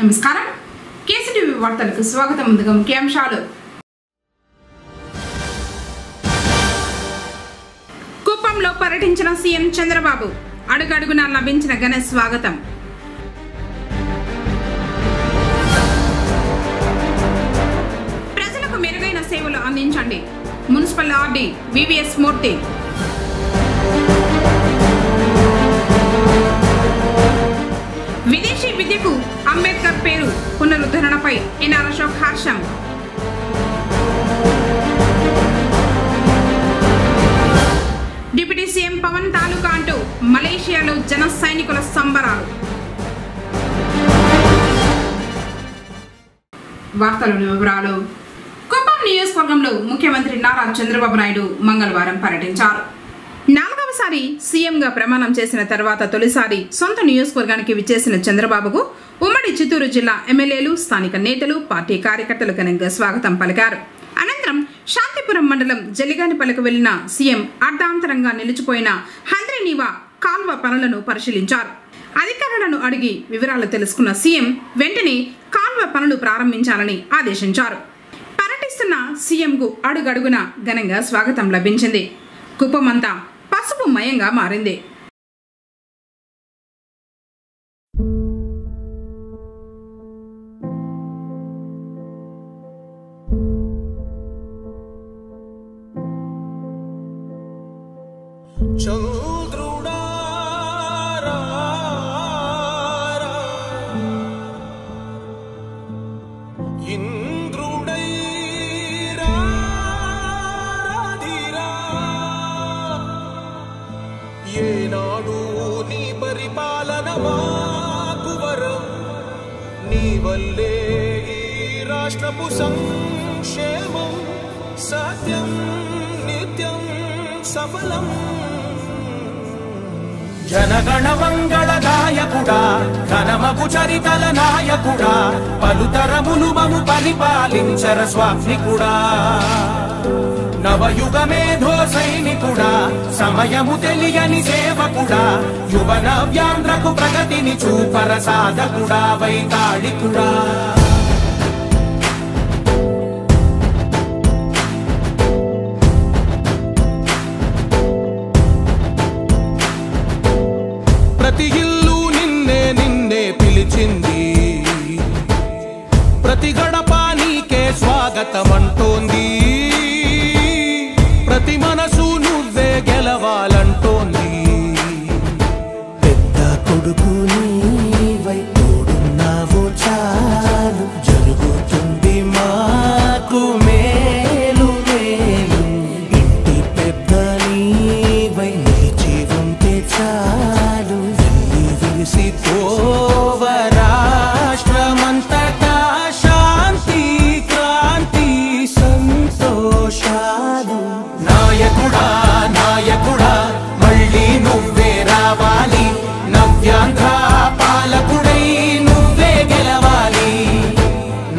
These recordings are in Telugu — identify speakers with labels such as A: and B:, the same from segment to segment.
A: నమస్కారం కేసీటీవీ వార్తలకు స్వాగతం. ముందుగా ముఖ్యాంశాలు. కుప్పంలో పర్యటించిన సీఎం చంద్రబాబు, అడుగడుగునా లభించిన ఘన స్వాగతం. ప్రజలకు మెరుగైన సేవలు అందించండి, మున్సిపల్ ఆర్డీ వివిఎస్ మూర్తి. విదేశీ విద్యకు అంబేద్కర్ పేరు పునరుద్ధరణపై ఎన్ఆర్ అశోక్ హర్షం. డిప్యూటీ సీఎం పవన్ తాలూకా అంటూ మలేషియాలో జన సైనికుల సంబరాలు. వార్తలోని వివరాలు. కుప్పం నియోజకవర్గంలో ముఖ్యమంత్రి నారా చంద్రబాబు నాయుడు మంగళవారం పర్యటించారు. 4వసారి సీఎంగా ప్రమాణం చేసిన తర్వాత తొలిసారి సొంత నియోజకవర్గానికి విచ్చేసిన చంద్రబాబుకు ఉమ్మడి చిత్తూరు జిల్లా ఎమ్మెల్యేలు, స్థానిక నేతలు, పార్టీ కార్యకర్తలు ఘనంగా స్వాగతం పలికారు. అనంతరం శాంతిపురం మండలం జలిగానిపల్లికి వెళ్లిన సీఎం అర్ధాంతరంగా నిలిచిపోయిన హంద్రీనీవా కాల్వ పనులను పరిశీలించారు. అధికారులను అడిగి వివరాలు తెలుసుకున్న సీఎం వెంటనే కాల్వ పనులు ప్రారంభించాలని ఆదేశించారు. పర్యటిస్తున్న సీఎంకు అడుగడుగున ఘనంగా స్వాగతం లభించింది. కుప్పమంతా పసుపు మయంగా మారింది.
B: ఏనాడు నీ పరిపాలన మాకు వరం, నీ వల్లే ఈ రాష్ట్రపు సంక్షేమం సత్యం నిత్యం సఫలం. జనగణ మంగళ నాయకుడా, ఘనమగు చరితల నాయకుడా, పలుతరములు మము పరిపాలించర స్వామికుడా. నవయుగ మేధో సైనికుడా, సమయము తెలియని సేవకుడా, యువన వ్యాంధ్రకు ప్రగతిని చూపర సాధకుడా, వైతాళికుడా. ప్రతి ఇల్లు నిన్నే నిన్నే పిలిచింది, ప్రతి గడప నీకే స్వాగతమంటోంది, ప్రతి మనసు నువ్వే గెలవాలంటోంది. పెద్ద కొడుకు నీవై తోడున్నావు చాలు, జరుగుతుంది మాకు మేలు మేలు. ఇంటి పెద్ద నీవై నిలిచి ఉంటే చాలు, వెళ్ళి విలిసి పోవ రాష్ట్రమంతటా శాంతి క్రాంతి సంతోషాలు. నాయకుడా నాయకుడా మళ్ళీ నువ్వే రావాలి, నవ్యాంధ్ర పాలకుడై నువ్వే గెలవాలి.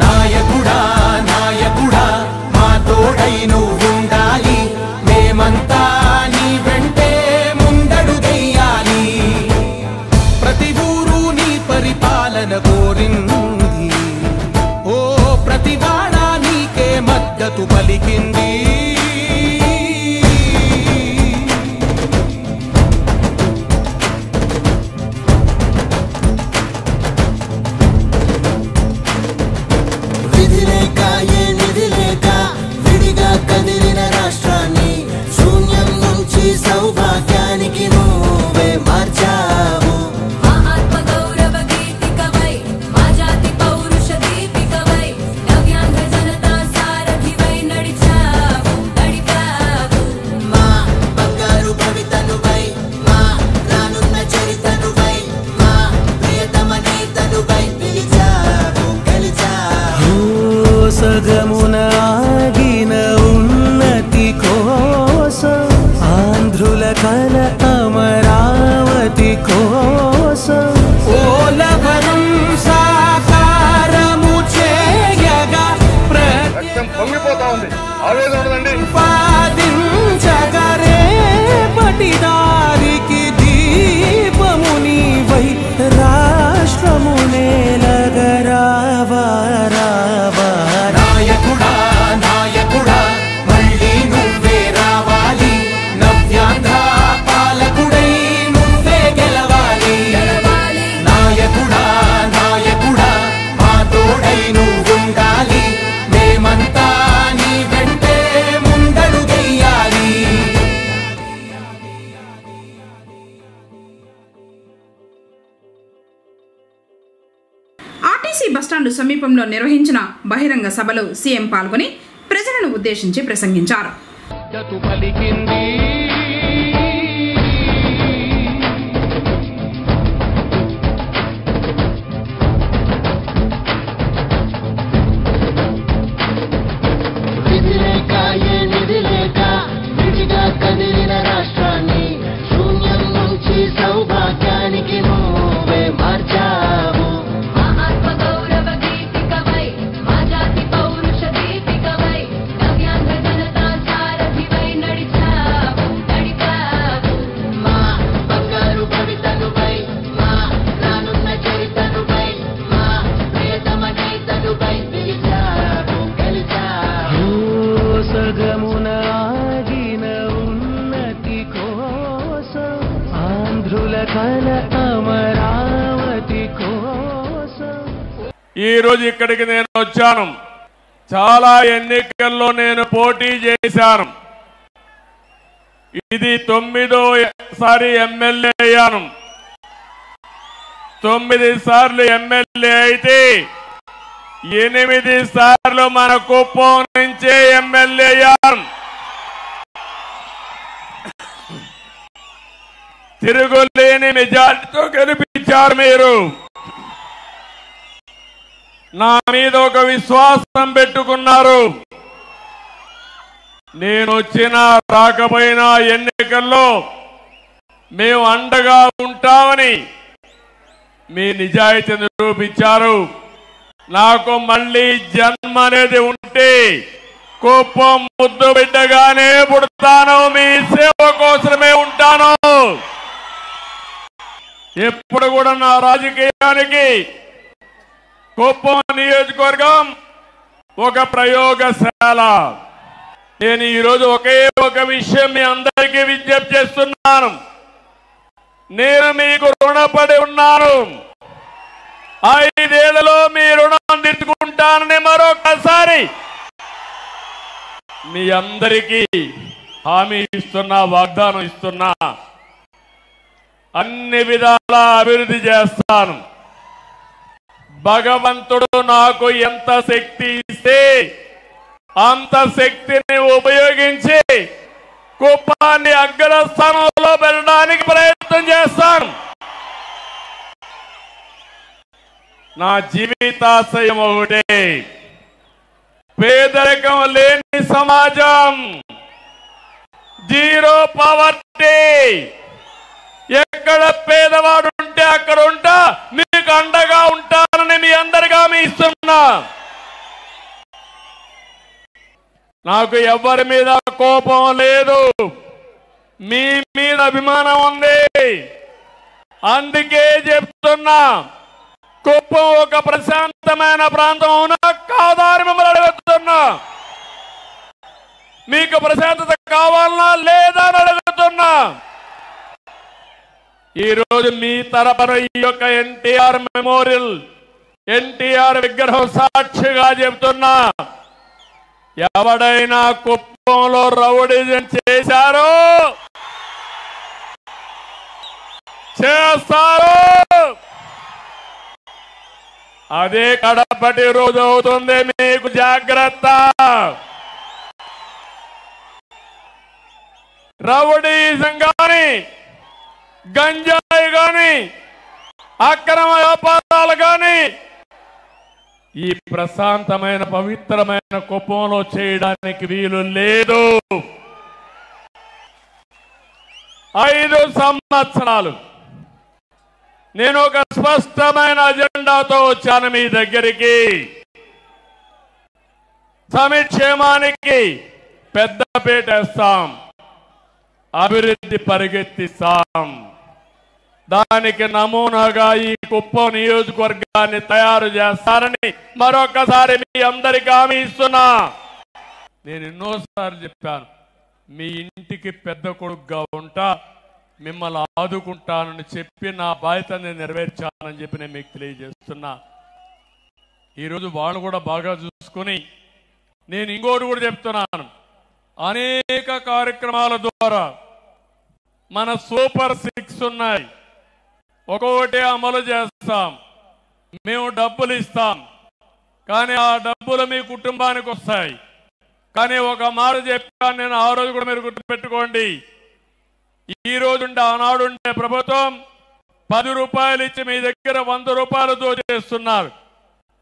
B: నాయకుడా నాయకుడా మా తోడై నువ్వుండాలి, మేమంతా నీ వెంటే ముందడుగెయ్యాలి. ప్రతి ఊరు నీ పరిపాలన కోరింది, ఓ ప్రతి వాడ నీకే మద్దతు పలికింది.
C: సౌభాగ్యానికి నువ్వే మార్చావు. మా ఆత్మ గౌరవ గీతికవై, మా జాతి పౌరుష దీపికవై, నవ్యాంధ్ర జనతా సారథివై నడిచావు నడిపావు. మా బంగారు భవితనువై, మా రానున్న చరితనువై, మా ప్రియతమ నేతనువై పిలిచావు గెలిచావు.
B: సగమున ఆగిన ఉన్నతి కోసం, ఆంధ్రుల కల అమరావతి కోసం, ఓలవరం సాకారము చేయగా పొంగిపోతా ఉంది. పాదించగరే పటిదారికి దీపముని వై రాష్ట్రమునే లగరా.
A: ఆర్టీసీ బస్టాండు సమీపంలో నిర్వహించిన బహిరంగ సభలో సీఎం పాల్గొని ప్రజలను ఉద్దేశించి ప్రసంగించారు.
D: ఈ రోజు ఇక్కడికి నేను వచ్చాను. చాలా ఎన్నికల్లో నేను పోటీ చేశాను. ఇది 9వ ఎమ్మెల్యే అయ్యాను. 9 సార్లు ఎమ్మెల్యే అయితే 8 సార్లు మన కుప్పం నుంచే ఎమ్మెల్యే అయ్యాను. తిరుగులేని మెజార్టీతో గెలిపించారు మీరు. నా మీద ఒక విశ్వాసం పెట్టుకున్నారు. నేను వచ్చినా రాకపోయినా ఎన్నికల్లో మేము అండగా ఉంటామని మీ నిజాయితీ నిరూపించారు. నాకు మళ్ళీ జన్మ అనేది ఉంటే కుప్పం ముద్దు బిడ్డగానే పుడతాను. మీ సేవ కోసమే ఉంటాను. ఎప్పుడు కూడా నా రాజకీయానికి కుప్పం నియోజకవర్గం ఒక ప్రయోగశాల. నేను ఈరోజు ఒకే ఒక విషయం మీ అందరికీ విజ్ఞప్తి చేస్తున్నాను. నేను మీకు రుణపడి ఉన్నాను. 5 ఏళ్లలో మీ రుణం తీర్చుకుంటానని మరొకసారి మీ అందరికీ హామీ ఇస్తున్నా, వాగ్దానం ఇస్తున్నా. అన్ని విధాల అభివృద్ధి చేస్తాను. భగవంతుడు నాకు ఎంత శక్తి ఇస్తే అంత శక్తిని ఉపయోగించి కుప్పాన్ని అగ్రస్థానంలో పెట్టడానికి ప్రయత్నం చేస్తాను. నా జీవితాశయం ఒకటే, పేదరికం లేని సమాజం, జీరో పావర్టీ. ఎక్కడ పేదవాడు ఉంటే అక్కడ ఉంటా, మీకు అండగా ఉంటానని మీ అందరిగా మీ ఇస్తున్నా. నాకు ఎవరి మీద కోపం లేదు, మీ మీద అభిమానం ఉంది. అందుకే చెప్తున్నా, కుప్పం ఒక ప్రశాంతమైన ప్రాంతం అవునా కాదా అని మిమ్మల్ని అడుగుతున్నా. మీకు ప్రశాంతత కావాలన్నా లేదా అని అడుగుతున్నా. ఈ రోజు మీ తరపున ఈ యొక్క ఎన్టీఆర్ మెమోరియల్, ఎన్టీఆర్ విగ్రహం సాక్షిగా చెబుతున్నా, ఎవడైనా కుప్పంలో రౌడీజం చేశారో చేస్తారు, అదే కడపటి రోజు అవుతుంది. మీకు జాగ్రత్త. రౌడీజం గాని, గంజాయి గాని, అక్రమ వ్యాపారాలు గాని ఈ ప్రశాంతమైన పవిత్రమైన కుప్పంలో చేయడానికి వీలు లేదు. 5 సంవత్సరాలు నేను ఒక స్పష్టమైన అజెండాతో వచ్చాను మీ దగ్గరికి. సంక్షేమానికి పెద్దపీట వేస్తాం, అభివృద్ధి పరిగెత్తిస్తాం. దానికి నమూనాగా ఈ కుప్పం నియోజకవర్గాన్ని తయారు చేస్తారని మరొకసారి మీ అందరికీ హామీ ఇస్తున్నా. నేను ఎన్నోసార్లు చెప్పాను, మీ ఇంటికి పెద్ద కొడుకుగా ఉంటా, మిమ్మల్ని ఆదుకుంటానని చెప్పి నా బాధ్యతని నెరవేర్చానని చెప్పి నేను మీకు తెలియజేస్తున్నా. ఈరోజు వాళ్ళు కూడా బాగా చూసుకుని, నేను ఇంకోటి కూడా చెప్తున్నాను, అనేక కార్యక్రమాల ద్వారా మన సూపర్ 6 ఉన్నాయి, ఒక్కొక్కటి అమలు చేస్తాం. మేము డబ్బులు ఇస్తాం, కానీ ఆ డబ్బులు మీ కుటుంబానికి వస్తాయి. కానీ ఒక మాట చెప్పాను నేను, ఆ రోజు కూడా మీరు గుర్తుపెట్టుకోండి. ఈ రోజు ఆనాడు ఉండే ప్రభుత్వం 10 రూపాయలు ఇచ్చి మీ దగ్గర 100 రూపాయలు దోచేస్తున్నారు.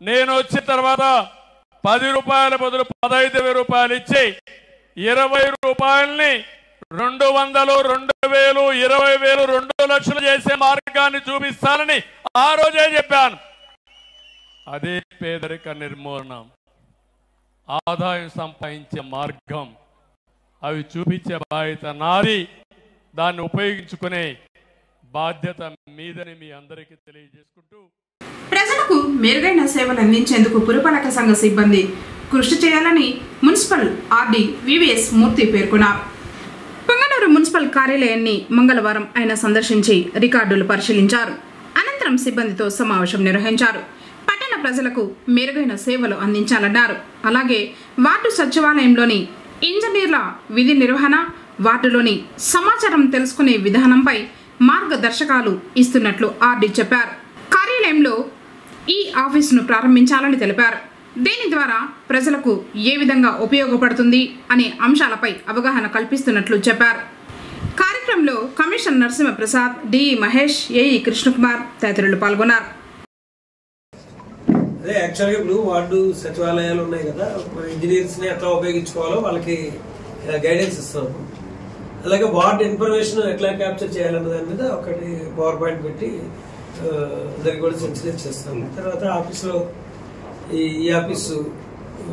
D: నేను వచ్చిన తర్వాత 10 రూపాయల బదులు 15,000 రూపాయలు ఇచ్చి 20 రూపాయలని 200, 2,000, 20,000, 2 లక్షలు చేసే మార్గాన్ని చూపిస్తానని ఆ రోజే చెప్పాను. అదే పేదరిక నిర్మూలన, ఆదాయం సంపాదించే మార్గం, అవి చూపించే బాధ్యత నాది. దాన్ని ఉపయోగించుకునే బాధ్యత మీదని మీ అందరికీ తెలియజేసుకుంటూ,
A: ప్రజలకు మెరుగైన సేవలు అందించేందుకు పురపాలక సంఘ సిబ్బంది కృషి చేయాలని మున్సిపల్ ఆర్డీ వివిఎస్ మూర్తి పేర్కొన్నారు. పొంగనూరు మున్సిపల్ కార్యాలయాన్ని మంగళవారం ఆయన సందర్శించి రికార్డులు పరిశీలించారు. అనంతరం సిబ్బందితో సమావేశం నిర్వహించారు. పట్టణ ప్రజలకు మెరుగైన సేవలు అందించాలన్నారు. అలాగే వార్డు సచివాలయంలోని ఇంజనీర్ల విధి నిర్వహణ, వార్డులోని సమాచారం తెలుసుకునే విధానంపై మార్గదర్శకాలు ఇస్తున్నట్లు ఆర్డీ చెప్పారు. కార్యాలయంలో ఈ ఆఫీసును ప్రారంభించాలని తెలిపారు. దీని ద్వారా ప్రజలకు ఏ విధంగా ఉపయోగపడుతుంది అనే అంశాలపై అవగాహన కల్పిస్తున్నట్లు చెప్పారు. కార్యక్రమంలో commissioner Narasimha Prasad, DE Mahesh, AE Krishna Kumar తదితరులు పాల్గొన్నారు.
E: అదే యాక్చువల్గా ఇప్పుడు వార్డు సచివాలయాలు ఉన్నాయి కదా, ఇంజనీర్స్ ని ఎట్లా ఉపయోగించుకోవాలో వాళ్ళకి గైడెన్స్ ఇస్తాము. అలాగే వార్డు ఇన్ఫర్మేషన్ ఎట్లా క్యాప్చర్ చేయాలన్న దాని మీద ఒకటి పవర్ పాయింట్ పెట్టి దానికి కూడా సెన్సిటైజ్ చేస్తాము. తర్వాత ఆఫీస్లో ఈ ఆఫీసు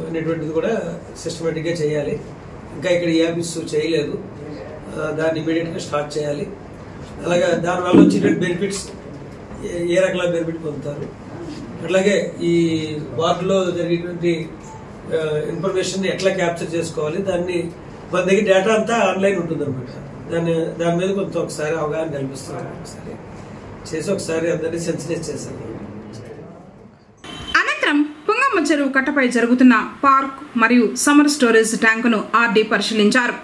E: అనేటువంటిది కూడా సిస్టమేటిక్గా చేయాలి. ఇంకా ఇక్కడ ఈ ఆఫీసు చేయలేదు, దాన్ని ఇమీడియట్గా స్టార్ట్ చేయాలి. అలాగే దానివల్ల వచ్చేటువంటి బెనిఫిట్స్, ఏ రకాల బెనిఫిట్ పొందుతారు, అట్లాగే ఈ వార్డులో జరిగేటువంటి ఇన్ఫర్మేషన్ ఎట్లా క్యాప్చర్ చేసుకోవాలి, దాన్ని మన దగ్గర డేటా అంతా ఆన్లైన్ ఉంటుంది అనమాట. దాని మీద కొంత ఒకసారి అవగాహన కల్పిస్తున్నాం. ఒకసారి చేసి ఒకసారి అందరినీ సెన్సిటైజ్ చేశాను.
A: అనంతరం పుంగమ్మ చెరువు కట్టపై జరుగుతున్న పార్క్ మరియు సమ్మర్ స్టోరేజ్ ట్యాంకును ఆర్డీ పరిశీలించారు.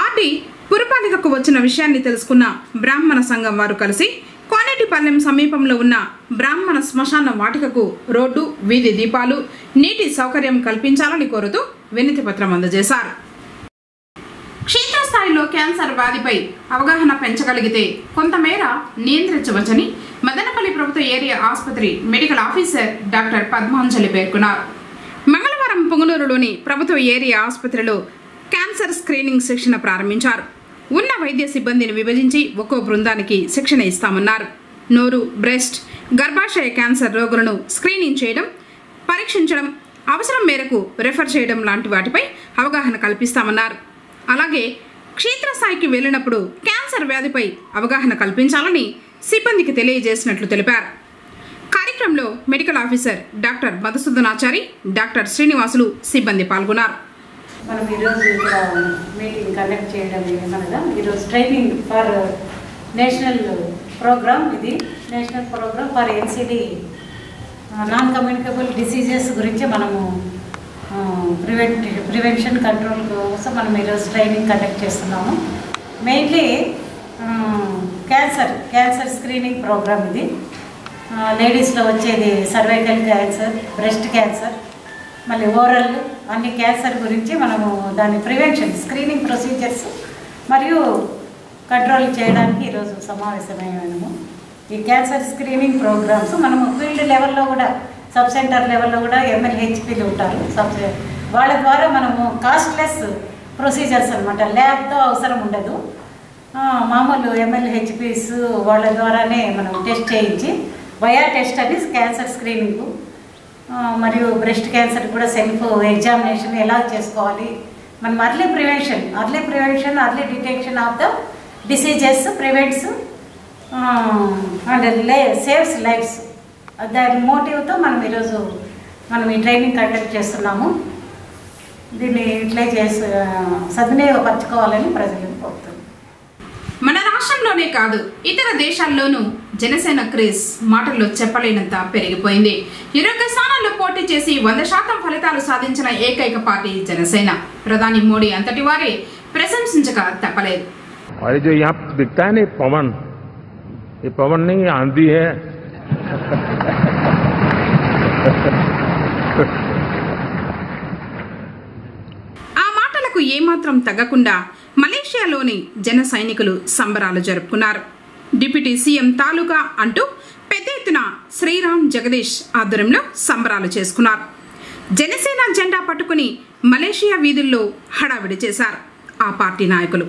A: ఆర్డీ పురపాలికకు వచ్చిన విషయాన్ని తెలుసుకున్న బ్రాహ్మణ సంఘం వారు కలిసి కోనేటిపాలెం సమీపంలో ఉన్న బ్రాహ్మణ శ్మశాన వాటికకు రోడ్డు, వీధి దీపాలు, నీటి సౌకర్యం కల్పించాలని కోరుతూ వినతి పత్రం అందజేశారు. క్షేత్రస్థాయిలో క్యాన్సర్ వ్యాధిపై అవగాహన పెంచగలిగితే కొంతమేర నియంత్రించవచ్చని మదనపల్లి ప్రభుత్వ ఏరియా ఆసుపత్రి మెడికల్ ఆఫీసర్ డాక్టర్ పద్మాంజలి పేర్కొన్నారు. మంగళవారం పొంగనూరులోని ప్రభుత్వ ఏరియా ఆసుపత్రిలో క్యాన్సర్ స్క్రీనింగ్ శిక్షణ ప్రారంభించారు. ఉన్న వైద్య సిబ్బందిని విభజించి ఒక్కో బృందానికి శిక్షణ ఇస్తామన్నారు. నోరు, బ్రెస్ట్, గర్భాశయ క్యాన్సర్ రోగులను స్క్రీనింగ్ చేయడం, పరీక్షించడం, అవసరం మేరకు రెఫర్ చేయడం లాంటి వాటిపై అవగాహన కల్పిస్తామన్నారు. అలాగే క్షేత్రస్థాయికి వెళ్లినప్పుడు క్యాన్సర్ వ్యాధిపై అవగాహన కల్పించాలని సిబ్బందికి తెలియజేసినట్లు తెలిపారు. కార్యక్రమంలో medical officer doctor Madhusudanachari, doctor Srinivasulu సిబ్బంది పాల్గొన్నారు.
F: మనం ఈరోజు ఇక్కడ మీటింగ్ కండక్ట్ చేయడం కదా, ఈరోజు ట్రైనింగ్ ఫర్ నేషనల్ ప్రోగ్రామ్, ఇది national programme for NCD non communicable diseases గురించి మనము ప్రివెన్షన్ కంట్రోల్ కోసం మనం ఈరోజు ట్రైనింగ్ కండక్ట్ చేస్తున్నాము. మెయిన్లీ క్యాన్సర్ స్క్రీనింగ్ ప్రోగ్రామ్ ఇది. లేడీస్లో వచ్చేది సర్వైకల్ క్యాన్సర్, బ్రెస్ట్ క్యాన్సర్, మళ్ళీ ఓరల్, అన్ని క్యాన్సర్ గురించి మనము దాని ప్రివెన్షన్, స్క్రీనింగ్ ప్రొసీజర్స్ మరియు కంట్రోల్ చేయడానికి ఈరోజు సమావేశమయ్యాము. ఈ క్యాన్సర్ స్క్రీనింగ్ ప్రోగ్రామ్స్ మనము ఫీల్డ్ లెవెల్లో కూడా, సబ్ సెంటర్ లెవెల్లో కూడా MLHPలు ఉంటారు, వాళ్ళ ద్వారా మనము కాస్ట్లెస్ ప్రొసీజర్స్ అనమాట, ల్యాబ్తో అవసరం ఉండదు. మామూలు MLHPs వాళ్ళ ద్వారానే మనం టెస్ట్ చేయించి, వయా టెస్ట్ అని క్యాన్సర్ స్క్రీనింగ్ మరియు బ్రెస్ట్ క్యాన్సర్ కూడా సెల్ఫ్ ఎగ్జామినేషన్ ఎలా చేసుకోవాలి, మనం early prevention, early detection of the diseases prevents and saves lives, దాని మోటివ్తో మనం ఈరోజు ఈ ట్రైనింగ్ కండక్ట్ చేస్తున్నాము. దీన్ని ఇట్లే సద్వినియోగపరచుకోవాలని ప్రజలను కోరుతున్నాం.
A: మన రాష్ట్రంలోనే కాదు ఇతర దేశాల్లోనూ జనసేన క్రేజ్ మాటల్లో చెప్పలేనంత పెరిగిపోయింది. 20 స్థానాల్లో పోటీ చేసి 100% ఫలితాలు సాధించిన ఏకైక పార్టీ జనసేన. ప్రధాని మోడీ అంతటి వారే ప్రశంసించక తప్పలేదు.
G: और जो यहाँ दिखता है ना पवन, ये पवन नहीं आंधी है.
A: ఆ మాటలకు ఏమాత్రం తగ్గకుండా మలేషియాలోని జన సైనికులు సంబరాలు జరుపుకున్నారు. డిప్యూటీ సీఎం తాలూకా అంటూ పెద్ద ఎత్తున శ్రీరామ్ జగదీష్ ఆధ్వర్యంలో సంబరాలు చేసుకున్నారు. జనసేన జెండా పట్టుకుని మలేషియా వీధుల్లో హడావిడి చేశారు ఆ పార్టీ నాయకులు.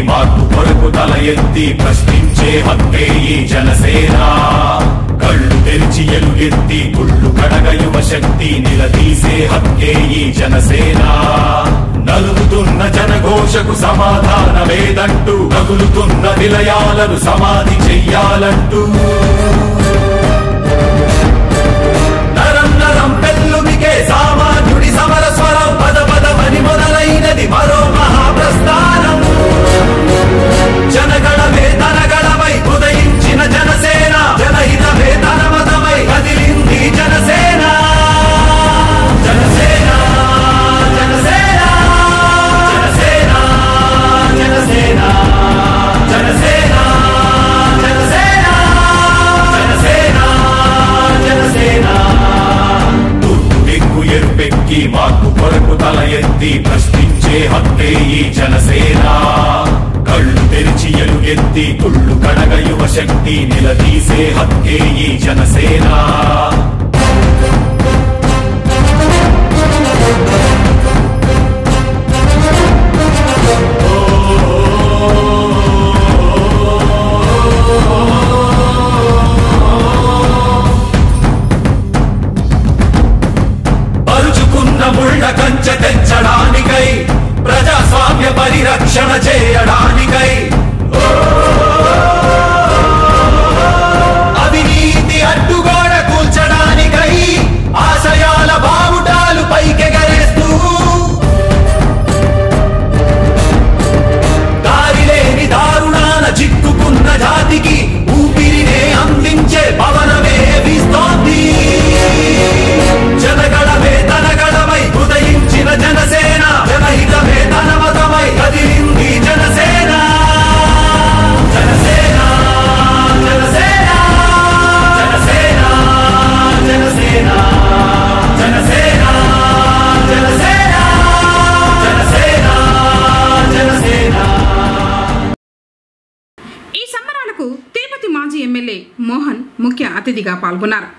H: మార్పు కొరకు తల ఎత్తి ప్రశ్నించే హక్కే ఈ జనసేన. కళ్ళు తెరిచి ఎలుగెత్తి గుళ్ళు కడగ యువ శక్తి నిలదీసే హక్కే ఈ జనసేన. నలుగుతున్న జనఘోషకు సమాధానమేదంటూ తగులుతున్న విలయాలను సమాధి చెయ్యాలంటూ నరం నరం పెళ్ళుమికే సామాన్యుడి సమర స్వరం పద పదమని మొదలైనది మరో మహాప్రస్థానం. జనగణమే తనగణమై ఉదయించిన జనసేన, జనహితమే తన మతమై కదిలింది జనసేన. జనసేన జనసేన జనసేన జనసేన జనసేన జనసేన జనసేన జనసేన. తూర్పు దిక్కు ఎరుపెక్కి మార్పు కొరకు తల ఎత్తి ప్రశ్నించే హక్కే ఈ జనసేన. కళ్ళు తెరిచి ఎలుగెత్తి కుళ్ళు కడగ యువ శక్తి నిలదీసే హక్కే ఈ జనసేన. పరుచుకున్న ముళ్ళ కంచె తెచ్చడానికై, ప్రజాస్వామ్య పరిరక్షణ చేయడానికై, అవినీతి అడ్డుగోడ కూల్చడానికై ఆశయాల బావుటాలు పైకెగరేస్తూ దారిలేని దారుణాన చిక్కుకున్న జాతికి ఊపిరినే అందించే పవనమే వీస్తోంది. జనగణమే తనగణమై ఉదయించిన జనసేన, జనహితమే తన మతమై కదిలింది జనసేన. జనసేన జనసేన జనసేన జనసేన జనసేన జనసేన జనసేన జనసేన.
A: ఈ సంబరాలకు తిరుపతి మాజీ ఎమ్మెల్యే మోహన్ ముఖ్య అతిథిగా పాల్గొన్నారు.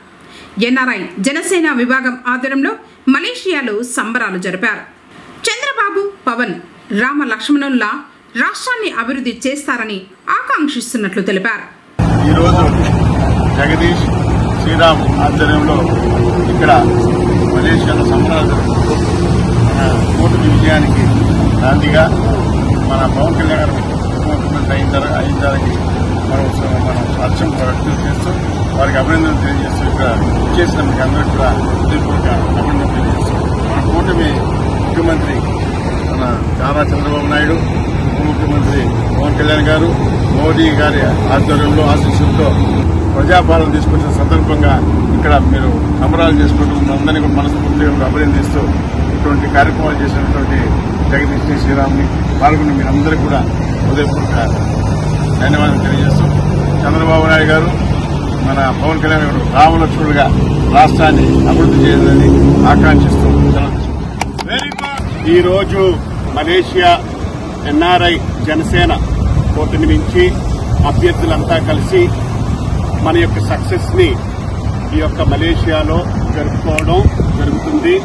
A: ఎన్ఆర్ఐ జనసేన విభాగం ఆధ్వర్యంలో మలేషియాలో సంబరాలు జరిపారు. చంద్రబాబు, పవన్ రామ లక్ష్మణుల్లా రాష్ట్రాన్ని అభివృద్ధి చేస్తారని ఆకాంక్షిస్తున్నట్లు తెలిపారు.
I: ఈరోజు జగదీష్ శ్రీరామ్ ఆధ్వర్యంలో ఇక్కడ మలేషియాలో సంబరాలు జరుగుతూ మన కూటమి విజయానికి నాందిగా మన పవన్ కళ్యాణ్ గారు ముఖ్యమంత్రి అయిన మనం సాక్ష్యం వ్యక్తం చేస్తూ వారికి అభినందనలు తెలియజేస్తూ ఇక్కడ చేసిన మీకు అందరికీ కూడా హృదయపూర్వక అభినందనలు తెలియజేస్తూ మన కూటమి ముఖ్యమంత్రి మన నారా చంద్రబాబు నాయుడు, ఉప ముఖ్యమంత్రి పవన్ కళ్యాణ్ గారు, మోదీ గారి ఆధ్వర్యంలో ఆశీస్సులతో ప్రజాపాలన తీసుకొచ్చిన సందర్భంగా ఇక్కడ మీరు సంబరాలు చేసుకుంటూ అందరినీ కూడా మనస్ఫూర్తిగా అభినందిస్తూ ఇటువంటి కార్యక్రమాలు చేసినటువంటి జగదీష్ శ్రీరామ్ని పాల్గొని మీరందరికీ కూడా హృదయపూర్వక ధన్యవాదాలు తెలియజేస్తూ చంద్రబాబు నాయుడు గారు మన పవన్ కళ్యాణ్ గారు రామలక్ష్మణులుగా రాష్ట్రాన్ని అభివృద్ధి చేయాలని ఆకాంక్షిస్తూ ఈ రోజు మలేషియా ఎన్ఆర్ఐ జనసేన కూటమి నుంచి అభ్యర్థులంతా కలిసి మన యొక్క సక్సెస్ ని ఈ యొక్క మలేషియాలో జరుపుకోవడం జరుగుతుంది.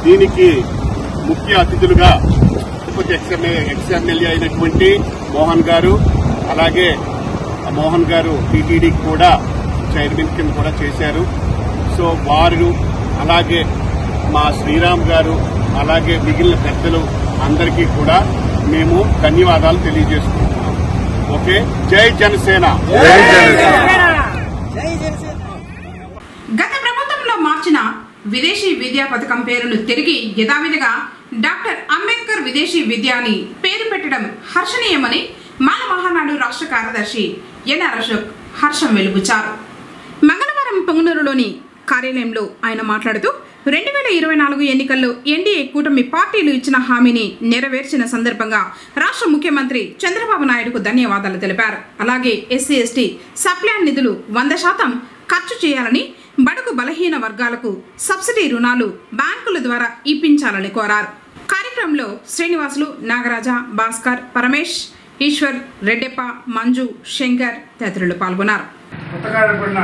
I: దీనికి ముఖ్య అతిథులుగా ఎక్స్ఎమ్మెల్యే అయినటువంటి మోహన్ గారు, అలాగే మోహన్ గారు టీటీడీకి కూడా చైర్మన్ కింద కూడా చేశారు. సో వారు, అలాగే మా శ్రీరామ్ గారు, అలాగే మిగిలిన పెద్దలు అందరికీ కూడా మేము ధన్యవాదాలు తెలియజేసుకుంటున్నాం. ఓకే, జై జనసేన.
A: విదేశీ విద్యా పథకం పేరును తిరిగి యథావిధిగా డాక్టర్ అంబేద్కర్ విదేశీ విద్య అని పేరు పెట్టడం హర్షణీయమని మాల మహానాడు రాష్ట్ర కార్యదర్శి ఎన్ఆర్ అశోక్ హర్షం వెలుబుచ్చారు. మంగళవారం పొంగనూరులోని కార్యాలయంలో ఆయన మాట్లాడుతూ 2024 ఎన్నికల్లో ఎన్డీఏ కూటమి పార్టీలు ఇచ్చిన హామీని నెరవేర్చిన సందర్భంగా రాష్ట్ర ముఖ్యమంత్రి చంద్రబాబు నాయుడుకు ధన్యవాదాలు తెలిపారు. అలాగే ఎస్సీ ఎస్టీ సప్లాన్ నిధులు 100% ఖర్చు చేయాలని, బడుగు బలహీన వర్గాలకు సబ్సిడీ రుణాలు బ్యాంకుల ద్వారా ఇప్పించాలని కోరారు. కార్యక్రమంలో శ్రీనివాసులు, నాగరాజ, భాస్కర్, పరమేష్, ఈశ్వర్, రెడ్డెప్ప, మంజు, శంకర్ తదితరులు పాల్గొన్నారు.
J: కొత్తగా ఏర్పడిన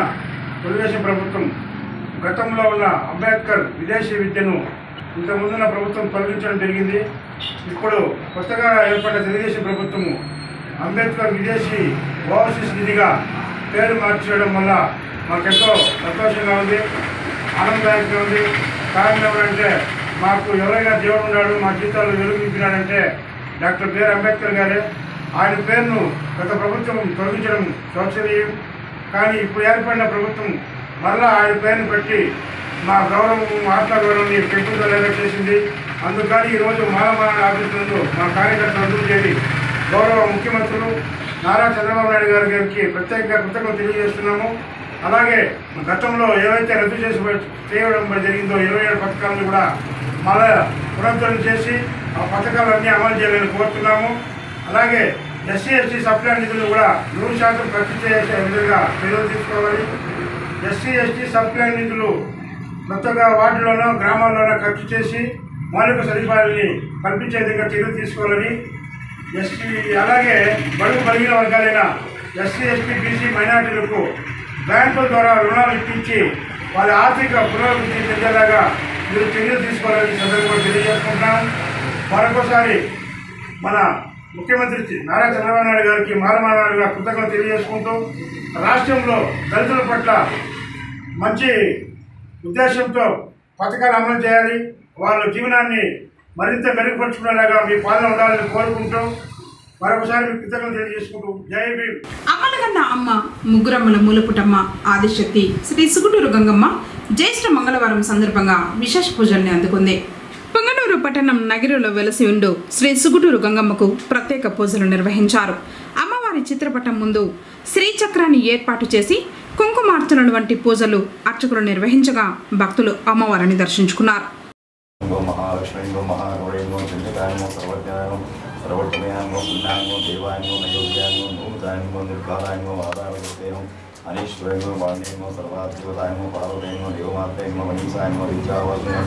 J: తెలుగుదేశం ప్రభుత్వం గతంలో ఉన్న అంబేద్కర్ విదేశీ విద్యను ఇంతకుముందున్న ప్రభుత్వం తొలగించడం జరిగింది. ఇప్పుడు కొత్తగా ఏర్పడిన తెలుగుదేశం ప్రభుత్వము అంబేద్కర్ విదేశీ ఓవర్సీస్ నిధిగా పేరు మార్చడం వల్ల మాకెంతో సంతోషంగా ఉంది, ఆనందదాయకంగా ఉంది. కారణం ఎవరంటే మాకు ఎవరైనా దేవుడు ఉన్నాడు, మా జీవితాల్లో వెలుగు నింపినాడంటే డాక్టర్ బిఆర్ అంబేద్కర్ గారే. ఆయన పేరును గత ప్రభుత్వం తొలగించడం శోచనీయం. కానీ ఇప్పుడు ఏర్పడిన ప్రభుత్వం మరలా ఆయన పేరును పెట్టి మా గౌరవం, ఆత్మ గౌరవాన్ని పెంపుదల చేసింది. అందుకని ఈరోజు మాలమాన ఆఫీసు నందు మా కార్యకర్తలందరూ చేరి గౌరవ ముఖ్యమంత్రులు నారా చంద్రబాబు నాయుడు గారికి ప్రత్యేకంగా కృతజ్ఞతలు తెలియజేస్తున్నాము. అలాగే గతంలో ఏవైతే రద్దు చేయడం జరిగిందో 27 పథకాలను కూడా మళ్ళా పునరుద్ధరణ చేసి ఆ పథకాలన్నీ అమలు చేయాలని కోరుతున్నాము. అలాగే ఎస్సీ ఎస్టీ సప్లాన్ నిధులు కూడా 100% ఖర్చు చేసే విధంగా చర్యలు తీసుకోవాలి. ఎస్సీ ఎస్టీ సప్లాన్ నిధులు కొత్తగా వార్డుల్లోనూ గ్రామాల్లోనూ ఖర్చు చేసి మౌలిక సదుపాయాలని కల్పించే విధంగా చర్యలు తీసుకోవాలని, అలాగే బడుగు బలహీన వర్గాలైన ఎస్సీ ఎస్టీ బీసీ మైనార్టీలకు బ్యాంకుల ద్వారా రుణాలు ఇప్పించి వాళ్ళ ఆర్థిక పునరుద్ధి చెందేలాగా మీరు చర్యలు తీసుకోవాలని సందర్భంగా తెలియజేసుకుంటున్నాం. మరొకసారి మన ముఖ్యమంత్రి నారా చంద్రబాబు నాయుడు గారికి మాలమానాడుగా కృతజ్ఞతలు తెలియజేసుకుంటూ రాష్ట్రంలో దళితుల పట్ల మంచి ఉద్దేశంతో పథకాలు అమలు చేయాలి, వాళ్ళ జీవనాన్ని మరింత మెరుగుపరుచుకునేలాగా మీ పాలన ఉండాలని కోరుకుంటూ మరొకసారి మీ కృతజ్ఞతలు తెలియజేసుకుంటూ జై భీమ్.
A: అమ్మలగన్న అమ్మ ముగ్గురమ్మల మూలపుటమ్మ ఆదిశక్తి శ్రీ సుగుటూరు గంగమ్మ జ్యేష్ఠ మంగళవారం సందర్భంగా విశేష పూజల్ని అందుకుంది. పొంగనూరు పట్టణం నగిరిలో వెలసి ఉండు శ్రీ సుగుటూరు గంగమ్మకు ప్రత్యేక పూజలు నిర్వహించారు. అమ్మవారి చిత్రపటం ముందు శ్రీచక్రాన్ని ఏర్పాటు చేసి కుంకుమార్చనలు వంటి పూజలు అర్చకులు నిర్వహించగా భక్తులు అమ్మవారిని దర్శించుకున్నారు.
K: अनीश्वरेणो वाणेनो सर्वाधिपतायनो पार्वतेनो देवमात्रेनो मनीषायनो विद्यावत्नो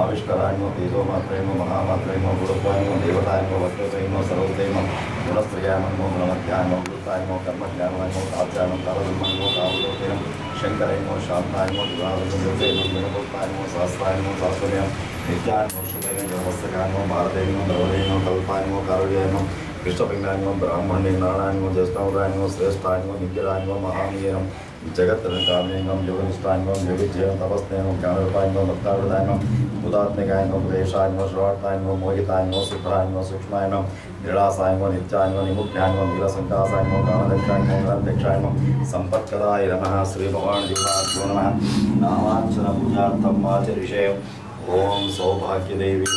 K: आविष्कारायनो तेजोमात्रेनो महामात्रेनो गुरुत्वायनो देवतायनो वक्रतेनो सर्वतेनो गुणस्त्रियायनो गुणमध्यायनो गुरुतायनो कर्मज्ञानमयनो तात्यायनो तारदमयो तावलोकेनो शंकरेनो शान्तायनो विवाहनो गुणगोपायनो सहस्रायनो सहस्रमयं नित्यायनो शुभेनो जलवस्त्रकायनो भारतेनो द्रवदेनो कल्पायनो कारुण्यनो कृष्णपिंडायनो ब्राह्मणे नारायणो ज्येष्ठावरायनो श्रेष्ठायनो नित्यरायनो महामीयं जगत्काम्यं योगनिष्ठायनो योगिज्यं तपस्तेनो ज्ञानरूपायनो भक्तावृतायनो बुधात्मिकायनो उपदेशायनो श्रवार्थायनो मोहितायनो सुखरायनो सूक्ष्मायनो निरासायनो नित्यायनो निमुक्त्यायनो नीलसंकासायनो कामदक्षायनो गणदक्षायनो संपत्कदाय नमः श्री भगवान देवाभ्यो नमः नामार्चन पूजार्थम् आचरिषे ओम सौभाग्यदेवी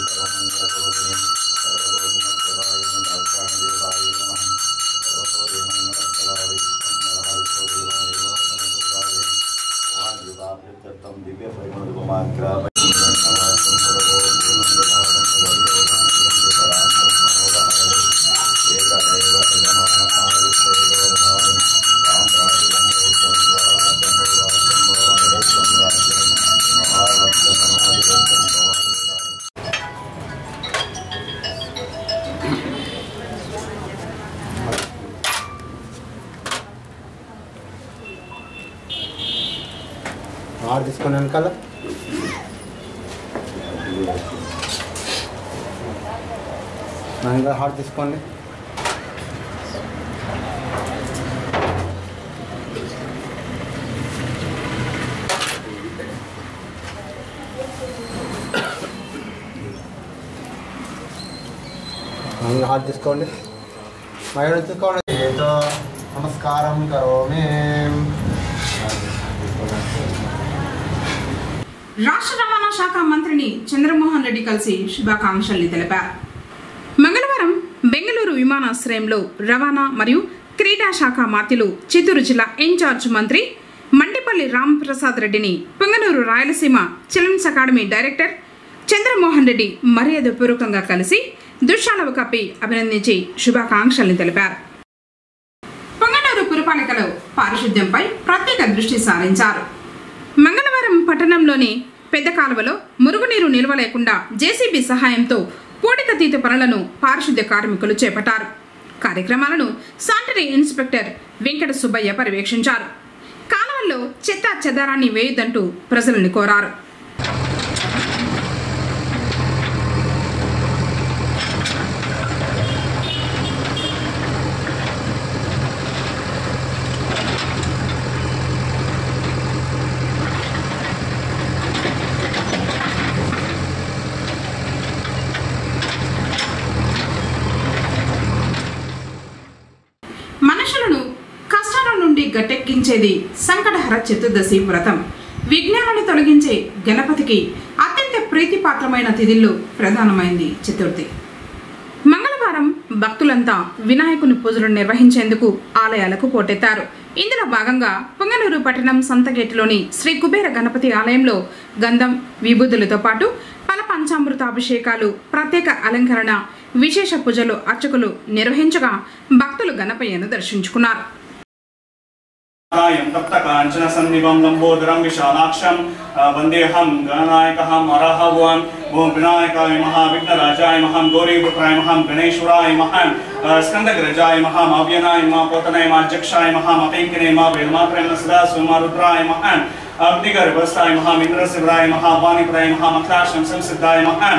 L: हार తీసుకొని వెనకాల హార్ తీసుకోండి. హార్ తీసుకోండి. మహిళ తీసుకోండి. నమస్కారం కరోమి.
A: రాష్ట్ర రవాణా శాఖ మంత్రిని చంద్రమోహన్ రెడ్డి కలిసి శుభాకాంక్షల్ని తెలిపారు. మంగళవారం బెంగళూరు విమానాశ్రయంలో రవాణా మరియు క్రీడా శాఖ మంత్రులు చిత్తూరు జిల్లా ఇన్ఛార్జ్ మంత్రి మండిపల్లి రాంప్రసాద్ రెడ్డిని Punganur Rayalaseema children's academy director Chandramohan Reddy మర్యాదపూర్వకంగా కలిసి దుశ్శాలవు కప్పి అభినందించి శుభాకాంక్షల్ని తెలిపారు. పొంగనూరు పురపాలికలో పారిశుద్ధ్యంపై ప్రత్యేక దృష్టి సారించారు. మంగళవారం పట్టణంలోని పెద్ద కాలువలో మురుగునీరు నిల్వ లేకుండా జేసీబీ సహాయంతో పూడికతీత పనులను పారిశుద్ధ్య కార్మికులు చేపట్టారు. కార్యక్రమాలను శానిటరీ ఇన్స్పెక్టర్ వెంకట సుబ్బయ్య పర్యవేక్షించారు. కాలువల్లో చెత్త చెదారాన్ని వేయొద్దంటూ ప్రజలను కోరారు. మనుషులను కష్టాల నుండి గట్టెక్కించేది సంకటహర చతుర్దశి వ్రతం. విఘ్నాలను తొలగించే గణపతికి అత్యంత ప్రీతిపాత్రమైన తిథిల్లో ప్రధానమైంది చతుర్థి. మంగళవారం భక్తులంతా వినాయకుని పూజలు నిర్వహించేందుకు ఆలయాలకు పోటెత్తారు. ఇందులో భాగంగా పొంగనూరు పట్టణం సంతగేటులోని శ్రీ కుబేర గణపతి ఆలయంలో గంధం విభూతులతో పాటు పల పంచామృతాభిషేకాలు, ప్రత్యేక అలంకరణ, విశేష పూజలు అర్చకులు నిర్వహించగా భక్తులు గణపయ్యను దర్శించుకున్నారు.
M: तप्तकाञ्चन सन्निभं लम्बोदरं विशालाक्षं वन्देऽहं गणनायकः अरहवं ओं विनायकाय महाविघ्नराजाय महां गौरीपुत्राय महां गणेश्वराय महां स्कन्दग्रजाय महां अव्यनाय महापोतनाय महाध्यक्षाय महां अपेङ्किने वेदमात्रेण सदा सुमारुद्राय महां अग्निगर्भस्थाय महामिन्द्रशिवराय महावाणिपदाय महामक्लाशं संसिद्धाय महां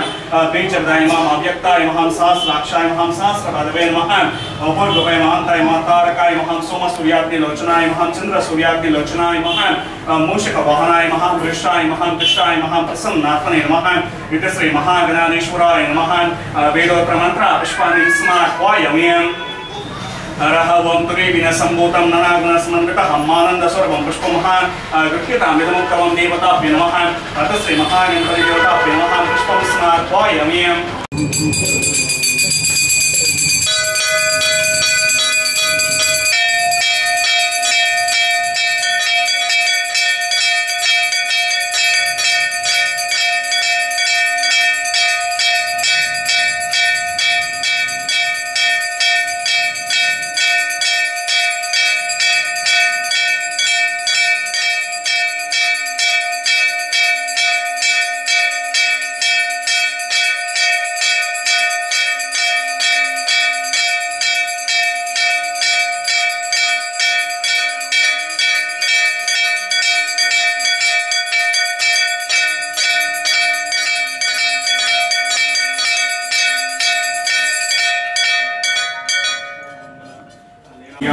M: बीजप्रदाय महाव्यक्ताय महां सहस्राक्षाय महां सहस्रपदवे महां अपूर्वभय महान्ताय महातारकाय महां सोमसूर्याग्निलोचनाय महां चन्द्रसूर्याग्निलोचनाय महां मूषकवाहनाय महां वृषाय महां कृष्णाय महां प्रसन्नात्मने नमः इति श्री महागणाधीश्वराय नमः वेदोत्रमन्त्र पुष्पाणि स्मार्पयामि अरहवं तुरीविन सम्भूतं ननागुणसमन्वितः मानन्दस्वरवं पुष्पमः गृह्यतामिदमुक्तवं देवताभ्यो नमः अथ श्री महागणपतिदेवताभ्यो नमः पुष्पं स्मार्पयामि.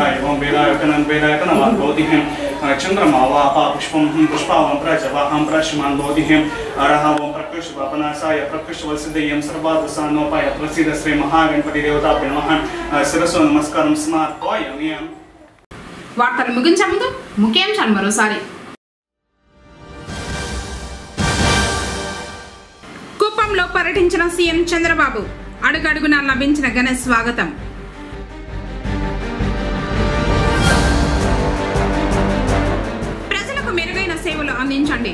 M: एवं वेदायतनं बोधिहिं चन्द्रमावापा पुष्पं पुष्पावं प्रजवाहं प्रश्मान् बोधिहिं अरहवं प्रकृष्टवपनासाय प्रकृष्टवसिद्धयं सर्वादसानोपाय प्रसीद श्री महागणपतिदेवताभ्यो नमः शिरसो नमस्कारं स्मार्पयामि.
A: వార్తలు ముగించే ముందు ముఖ్యాంశాలు మరోసారి. కుప్పంలో పర్యటించిన సీఎం చంద్రబాబు, అడుగడుగునా లభించిన ఘన స్వాగతం. ప్రజలకు మెరుగైన సేవలు అందించండి,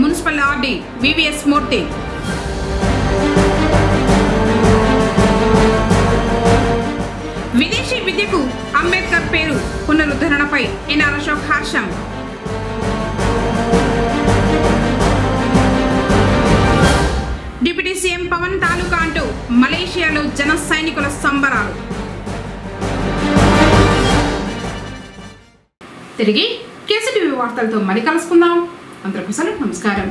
A: మున్సిపల్ ఆర్డీ వివిఎస్ మూర్తి. విదేశీ విద్యకు అంబేద్కర్ పేరు పునరుద్ధరణపై ఎన్ఆర్ అశోక్ హర్షం. డిప్యూటీ సీఎం పవన్ తాలూకా అంటూ మలేషియాలో జన సైనికుల సంబరాలు. తిరిగి కేసీటీవీ వార్తలతో మళ్ళీ కలుసుకుందాం. అందరికీ నమస్కారం.